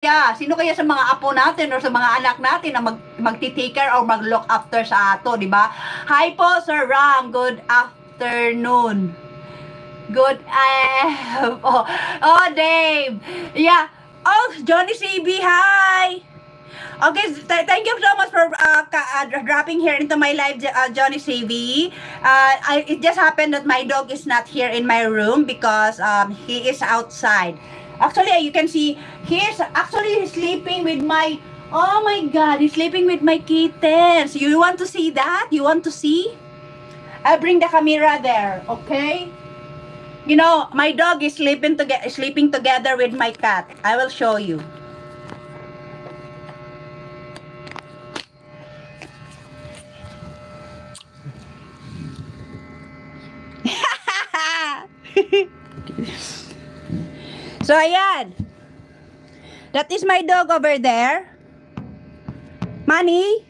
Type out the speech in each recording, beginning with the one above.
Sino kaya sa mga apo natin or sa mga anak natin na magti-take care or mag-look after sa ato, di ba? Hi po, Sir Ram. Good afternoon. Good, oh, Dave. Yeah. Oh, Johnny CB, hi. Okay, thank you so much for dropping here into my live, Johnny CV. It just happened that my dog is not here in my room because he is outside. Actually, you can see he's actually sleeping with my. Oh my God, he's sleeping with my kittens. You want to see that? You want to see? I'll bring the camera there. Okay. You know, my dog is sleeping together with my cat. I will show you. So, ayan. That is my dog over there. Manny.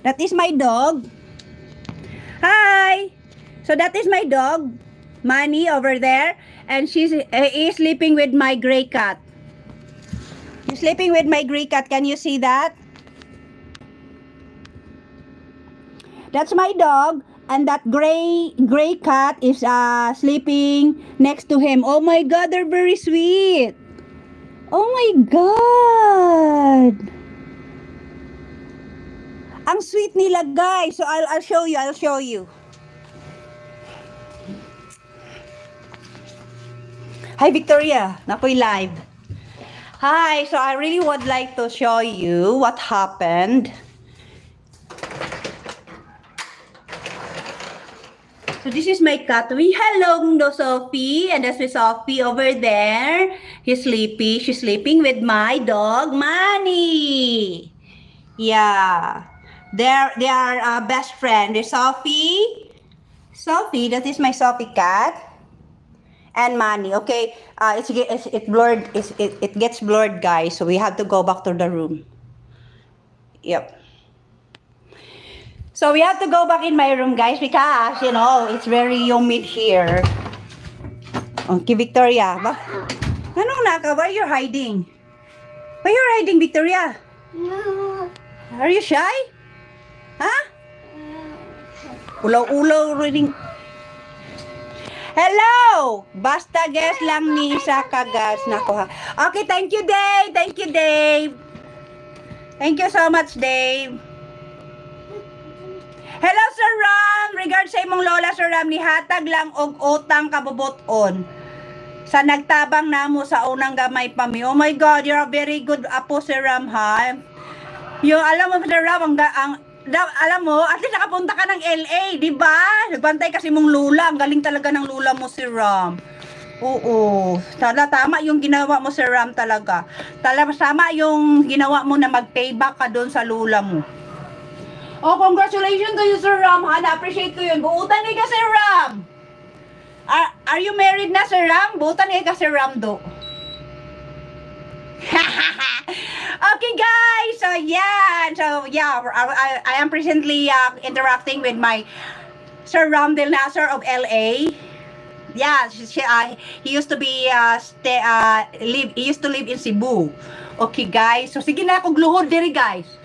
That is my dog. Hi. So, that is my dog. Manny over there. And she's is sleeping with my gray cat. She's sleeping with my gray cat. Can you see that? That's my dog. And that gray cat is sleeping next to him. Oh my God, they're very sweet. Oh my God. Ang sweet nila, guys. So I'll show you. Hi, Victoria. Nakoy live. Hi. So I really would like to show you what happened. So this is my cat. Hello, Sophie. And that's with Sophie over there. He's sleepy. She's sleeping with my dog, Manny. Yeah. They are best friend. There's Sophie. Sophie, that is my Sophie cat. And Manny. Okay. It gets blurred, guys. So we have to go back to the room. Yep. So we have to go back in my room, guys, because, you know, it's very humid here. Okay, Victoria. Anong naka? Why you're hiding? Why you're hiding, Victoria? No. Are you shy? Huh? Ulaw-ulaw reading. Hello! Basta guess lang ni sa kagas. Nako ha. Okay, thank you, Dave. Thank you, Dave. Thank you so much, Dave. Hello, Sir Ram! Regards sa imong lola, Sir Ram, nihatag lang og utang kabubuton. Sa nagtabang namo sa unang gamay pa mi. Oh my God, you're a very good apo, Sir Ram, ha? Alam mo, Sir Ram, alam mo, at least nakapunta ka ng LA, di ba? Nagbantay kasi mong lula. Ang galing talaga ng lula mo, Sir Ram. Oo. Tama yung ginawa mo, Sir Ram, talaga. Tama yung ginawa mo na mag-payback ka doon sa lula mo. Oh, congratulations to you, Sir Ram. Ha, na-appreciate ko yun. Buutan ni ka, Sir Ram. Are you married na, Sir Ram? Buutan ni ka, Sir Ram, do. Okay, guys. So, yeah. I am presently interacting with my Sir Ram Del Nasser of LA. Yeah, he used to be he used to live in Cebu. Okay, guys. So, sige na, kung luhod diri, guys.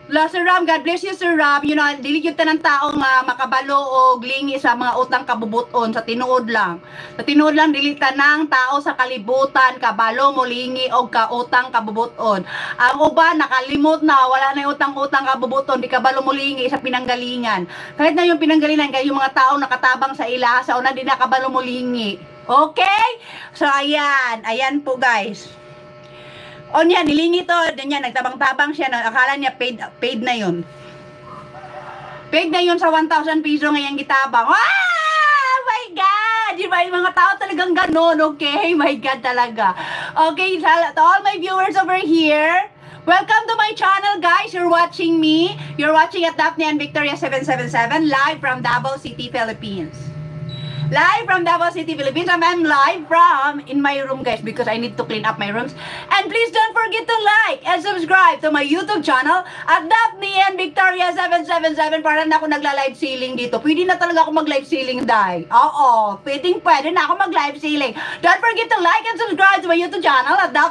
Sir Ram, God bless you, Sir Ram. You know, dili yun tanang taong makabalo o glingi sa mga utang kabubuton sa tinuod lang. Sa tinuod lang, dili tanang tao sa kalibutan, kabalo, mulingi o kautang kabubuton. Ang uban, nakalimot na, wala na yung utang-utang kabubuton, di kabalo mulingi sa pinanggalingan. Kahit na yung pinanggalingan, kayo yung mga tao nakatabang sa ilasa o na di nakabalo mulingi. Okay? So, ayan po, guys. O niya, nilingi to, nagtabang-tabang siya, akala niya paid na yun. Paid na yun sa 1,000 piso ngayong gitabang. Ah! My God! Di ba, yung mga tao talagang ganon, okay? My God talaga. Okay, to all my viewers over here, welcome to my channel, guys. You're watching me. You're watching at Daphne and Victoria 777, live from Davao City, Philippines. Live from Davao City, Philippines. I'm live from in my room, guys, because I need to clean up my rooms. And please don't forget to like and subscribe to my YouTube channel at Daphne and Victoria 777 para na ako nagla-live ceiling dito. Pwede na talaga ako mag-live ceiling, dai. Oo, pwede na ako mag-live ceiling. Don't forget to like and subscribe to my YouTube channel at Daphne